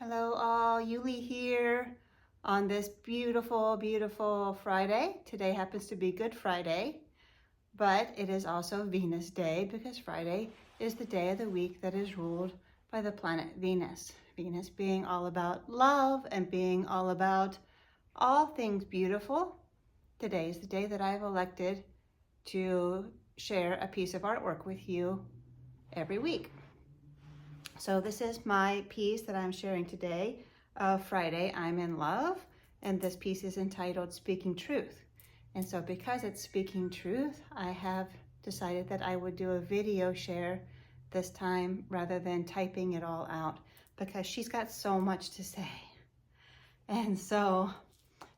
Hello all, Yuli here on this beautiful, beautiful Friday. Today happens to be Good Friday, but it is also Venus Day because Friday is the day of the week that is ruled by the planet Venus. Venus being all about love and being all about all things beautiful. Today is the day that I've elected to share a piece of artwork with you every week. So this is my piece that I'm sharing today of Friday, I'm in Love, and this piece is entitled Speaking Truth. And so because it's Speaking Truth, I have decided that I would do a video share this time rather than typing it all out because she's got so much to say. And so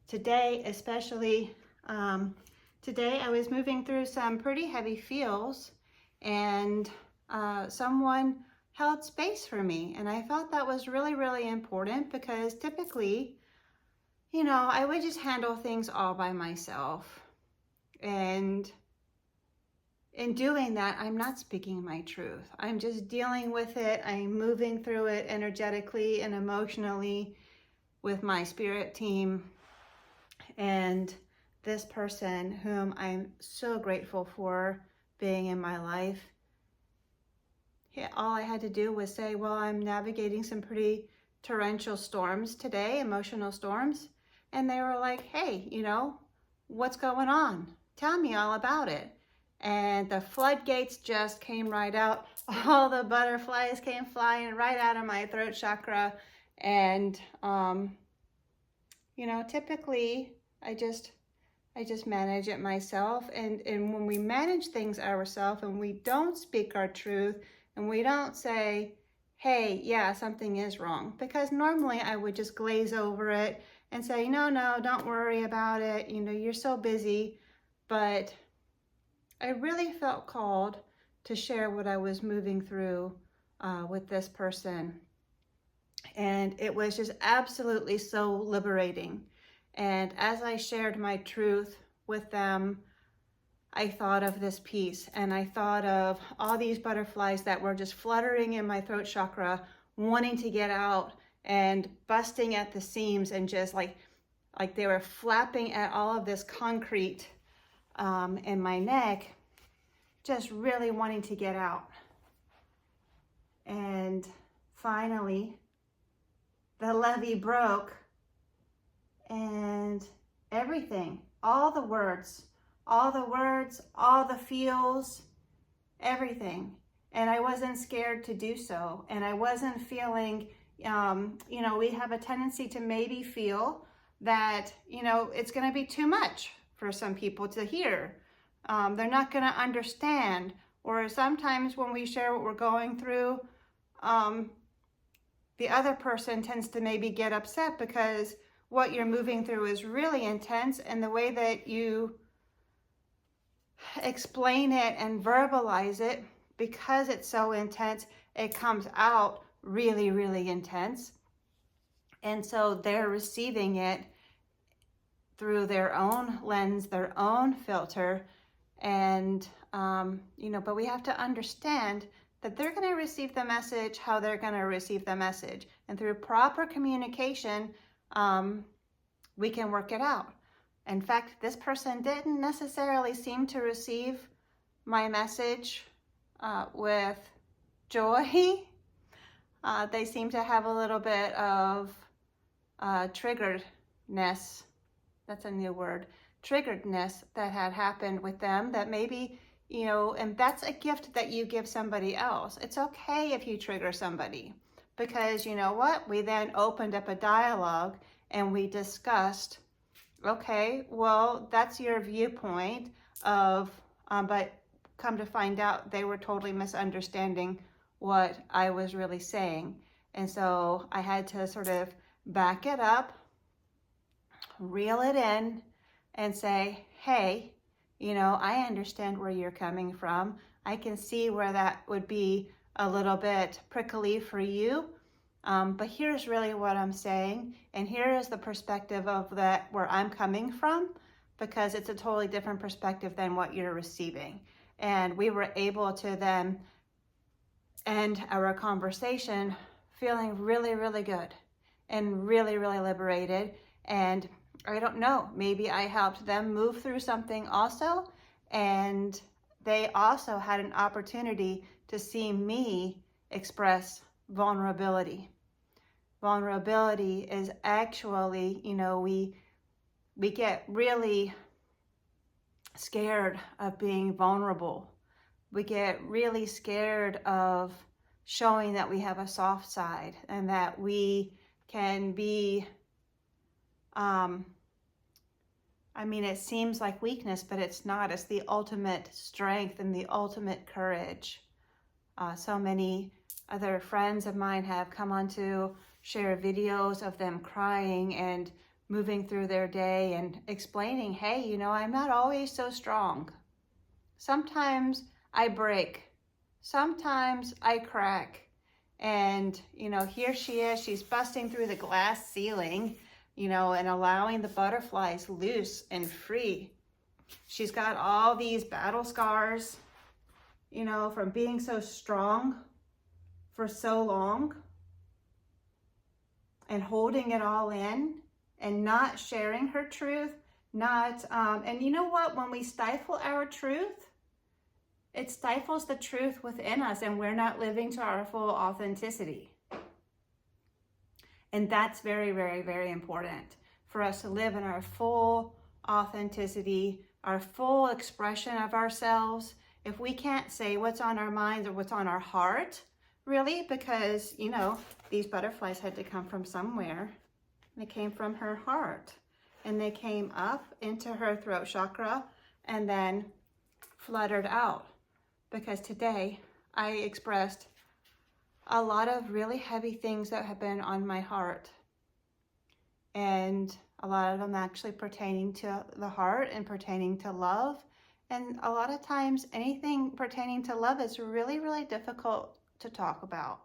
today, especially, today I was moving through some pretty heavy feels and someone held space for me. And I felt that was really, really important because typically, I would just handle things all by myself. And in doing that, I'm not speaking my truth. I'm just dealing with it. I'm moving through it energetically and emotionally with my spirit team. And this person whom I'm so grateful for being in my life, all I had to do was say, well, I'm navigating some pretty torrential storms today, emotional storms. And they were like, hey, what's going on? Tell me all about it. And the floodgates just came right out. All the butterflies came flying right out of my throat chakra. And, typically I just manage it myself. And when we manage things ourselves and we don't speak our truth, and we don't say, hey, yeah, something is wrong. Because normally I would just glaze over it and say, no, don't worry about it. You're so busy. But I really felt called to share what I was moving through with this person. And it was just absolutely so liberating. And as I shared my truth with them, I thought of this piece and I thought of all these butterflies that were just fluttering in my throat chakra, wanting to get out and busting at the seams and just like they were flapping at all of this concrete in my neck, just really wanting to get out. And finally, the levee broke and everything, all the words, all the feels, everything. And I wasn't scared to do so. And I wasn't feeling, we have a tendency to maybe feel that, it's going to be too much for some people to hear. They're not going to understand. Or sometimes when we share what we're going through, the other person tends to maybe get upset because what you're moving through is really intense, and the way that you explain it and verbalize it, because it's so intense, it comes out really, really intense. And so they're receiving it through their own lens, their own filter. And, but we have to understand that they're going to receive the message how they're going to receive the message. And through proper communication, we can work it out. In fact, this person didn't necessarily seem to receive my message with joy. They seem to have a little bit of triggeredness. That's a new word. Triggeredness that had happened with them that maybe, and that's a gift that you give somebody else. It's okay if you trigger somebody because you know what? We then opened up a dialogue and we discussed, okay, well, that's your viewpoint of, but come to find out they were totally misunderstanding what I was really saying. And so I had to sort of back it up, reel it in and say, hey, I understand where you're coming from. I can see where that would be a little bit prickly for you. But here's really what I'm saying. And here is the perspective of that where I'm coming from, because it's a totally different perspective than what you're receiving. And we were able to then end our conversation feeling really, really good. and really, really liberated. And I don't know, maybe I helped them move through something also, and they also had an opportunity to see me express vulnerability. Vulnerability is actually, we get really scared of being vulnerable. We get really scared of showing that we have a soft side and that we can be, it seems like weakness, but it's not. It's the ultimate strength and the ultimate courage. So many other friends of mine have come on to share videos of them crying and moving through their day and explaining, hey, I'm not always so strong. Sometimes I break. Sometimes I crack. And, here she is, she's busting through the glass ceiling, and allowing the butterflies loose and free. She's got all these battle scars, from being so strong for so long and holding it all in and not sharing her truth, and you know what? When we stifle our truth, it stifles the truth within us and we're not living to our full authenticity. And that's very, very, very important for us to live in our full authenticity, our full expression of ourselves. If we can't say what's on our minds or what's on our heart, really, because, these butterflies had to come from somewhere. They came from her heart, and they came up into her throat chakra and then fluttered out. Because today I expressed a lot of really heavy things that have been on my heart, and a lot of them actually pertaining to the heart and pertaining to love. And a lot of times anything pertaining to love is really, really difficult to talk about.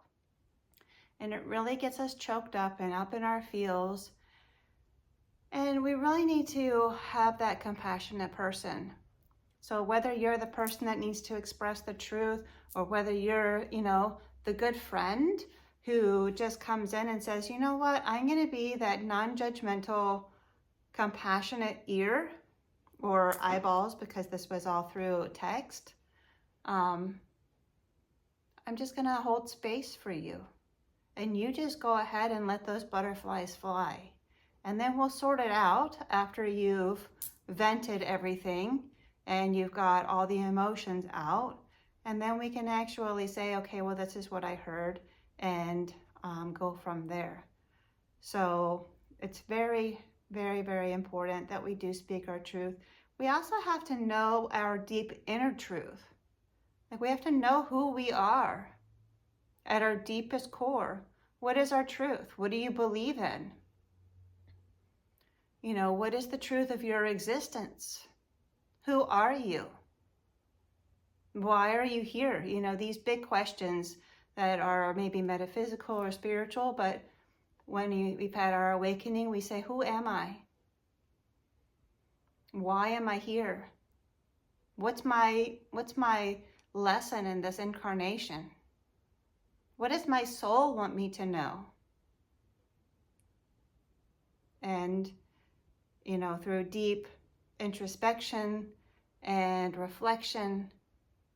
And it really gets us choked up and up in our feels. And we really need to have that compassionate person. So whether you're the person that needs to express the truth, or whether you're, the good friend who just comes in and says, you know what, I'm going to be that non-judgmental, compassionate ear or eyeballs, because this was all through text. I'm just going to hold space for you. And you just go ahead and let those butterflies fly. And then we'll sort it out after you've vented everything and you've got all the emotions out. And then we can actually say, okay, well, this is what I heard, and go from there. So it's very, very, very important that we do speak our truth. We also have to know our deep inner truth. Like, we have to know who we are at our deepest core. What is our truth? What do you believe in? What is the truth of your existence? Who are you? Why are you here? These big questions that are maybe metaphysical or spiritual, but when we've had our awakening, we say, who am I? Why am I here? What's my lesson in this incarnation? What does my soul want me to know? And, through deep introspection and reflection,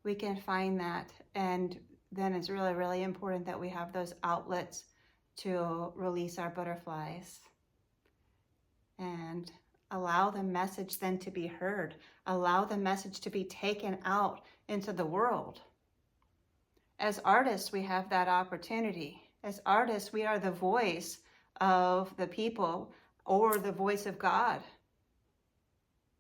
we can find that. And then it's really, really important that we have those outlets to release our butterflies and allow the message then to be heard. Allow the message to be taken out into the world. As artists, we have that opportunity. As artists, we are the voice of the people, or the voice of God,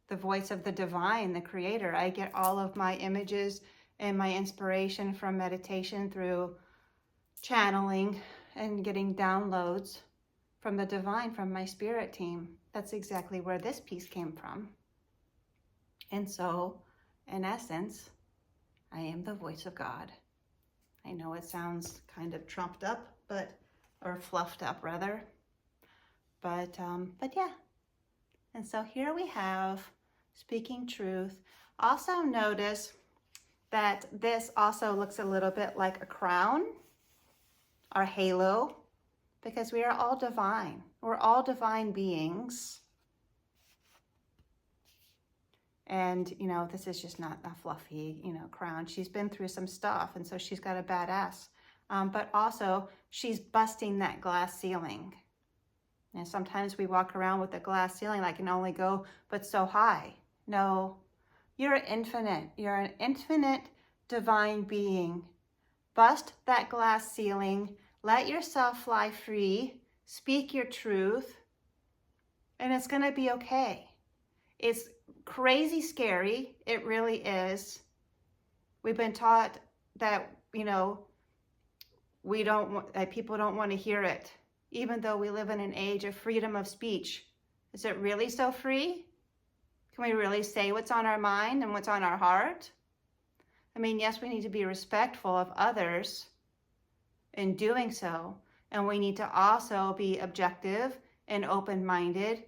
the voice of the divine, the creator. I get all of my images and my inspiration from meditation, through channeling and getting downloads from the divine, from my spirit team. That's exactly where this piece came from. And so, in essence, I am the voice of God. I know it sounds kind of trumped up, or fluffed up rather, but yeah. And so here we have speaking truth. Also notice that this also looks a little bit like a crown or halo, because we are all divine. We're all divine beings. And, you know, this is just not a fluffy, you know, crown. She's been through some stuff, and so she's got a badass. But also, she's busting that glass ceiling. And sometimes we walk around with a glass ceiling that can only go but so high. No, you're infinite. You're an infinite divine being. Bust that glass ceiling. Let yourself fly free. Speak your truth. And it's going to be okay. It's crazy scary. It really is. We've been taught that, you know, people don't want to hear it, even though we live in an age of freedom of speech. Is it really so free? Can we really say what's on our mind and what's on our heart? I mean, yes, we need to be respectful of others in doing so, and we need to also be objective and open-minded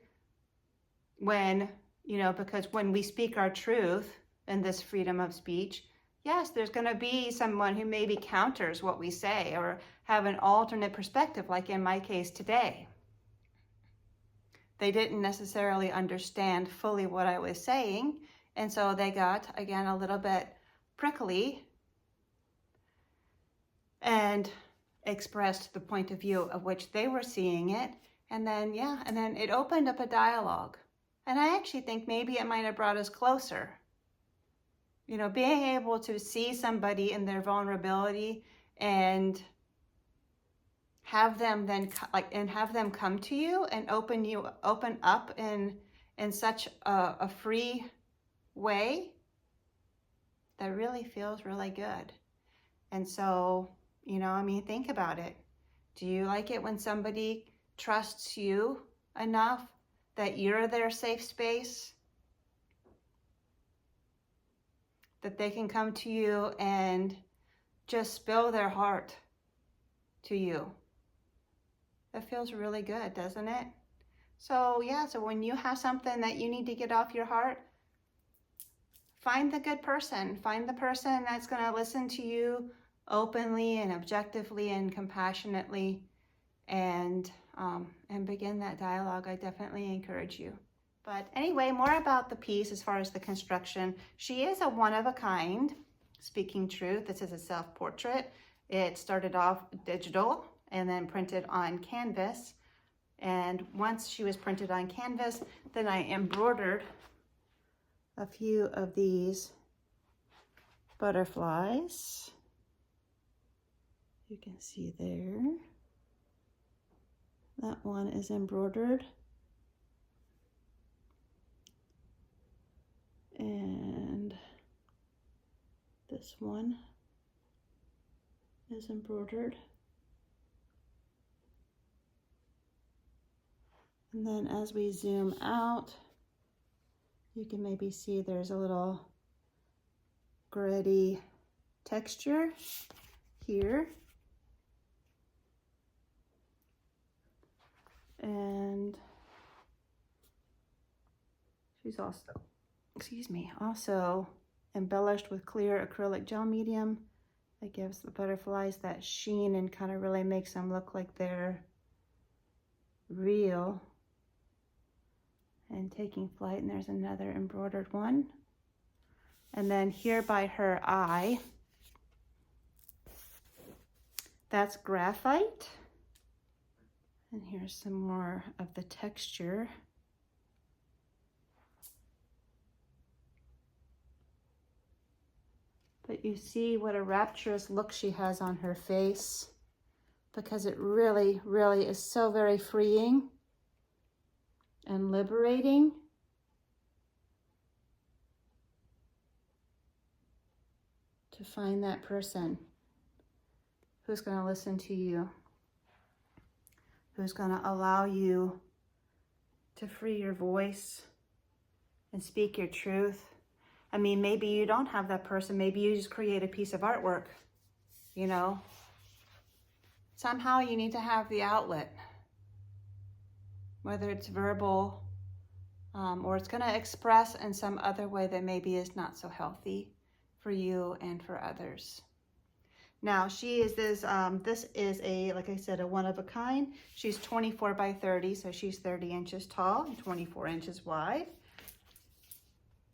when, you know, because when we speak our truth in this freedom of speech, yes, there's going to be someone who maybe counters what we say or have an alternate perspective, like in my case today. They didn't necessarily understand fully what I was saying, and so they got, again, a little bit prickly and expressed the point of view of which they were seeing it. And then, yeah, and then it opened up a dialogue. And I actually think maybe it might have brought us closer. You know, being able to see somebody in their vulnerability and have them then have them come to you and open up in such a free way, that really feels really good. And so, you know, I mean, think about it. Do you like it when somebody trusts you enough that you're their safe space? That they can come to you and just spill their heart to you. That feels really good, doesn't it? So yeah, so when you have something that you need to get off your heart, find the good person. Find the person that's going to listen to you openly and objectively and compassionately, and begin that dialogue. I definitely encourage you. But anyway, more about the piece as far as the construction. She is a one of a kind, speaking truth. This is a self-portrait. It started off digital and then printed on canvas. And once she was printed on canvas, then I embroidered a few of these butterflies. You can see there. That one is embroidered. And this one is embroidered. And then as we zoom out, you can maybe see there's a little gritty texture here. And she's also embellished with clear acrylic gel medium that gives the butterflies that sheen and kind of really makes them look like they're real and taking flight. And there's another embroidered one. And then here by her eye, that's graphite. And here's some more of the texture. But you see what a rapturous look she has on her face, because it really, really is so very freeing and liberating. To find that person who's going to listen to you, who's going to allow you to free your voice and speak your truth. I mean, maybe you don't have that person. Maybe you just create a piece of artwork, you know. Somehow you need to have the outlet, whether it's verbal or it's going to express in some other way that maybe is not so healthy for you and for others. Now she is this is a, like I said, a one of a kind. She's 24 by 30, so she's 30 inches tall and 24 inches wide.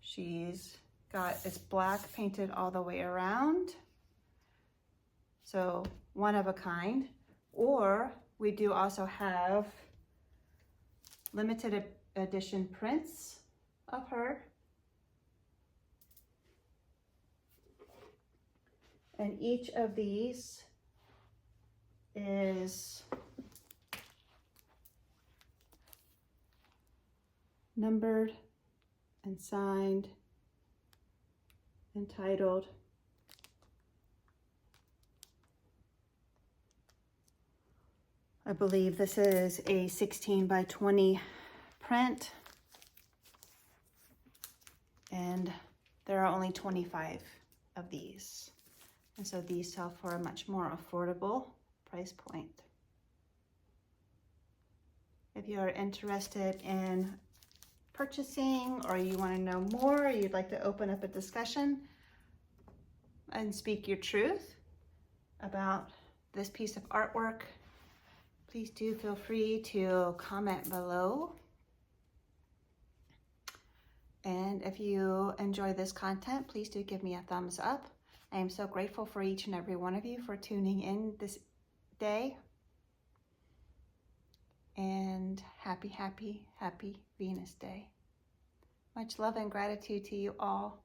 She's got, it's black painted all the way around. So one of a kind. Or we do also have limited edition prints of her. And each of these is numbered and signed, entitled. I believe this is a 16 by 20 print, and there are only 25 of these. And so these sell for a much more affordable price point. If you are interested in purchasing, or you want to know more, or you'd like to open up a discussion and speak your truth about this piece of artwork, please do feel free to comment below. And if you enjoy this content, please do give me a thumbs up. I am so grateful for each and every one of you for tuning in this day. And happy, happy, happy Venus Day. Much love and gratitude to you all.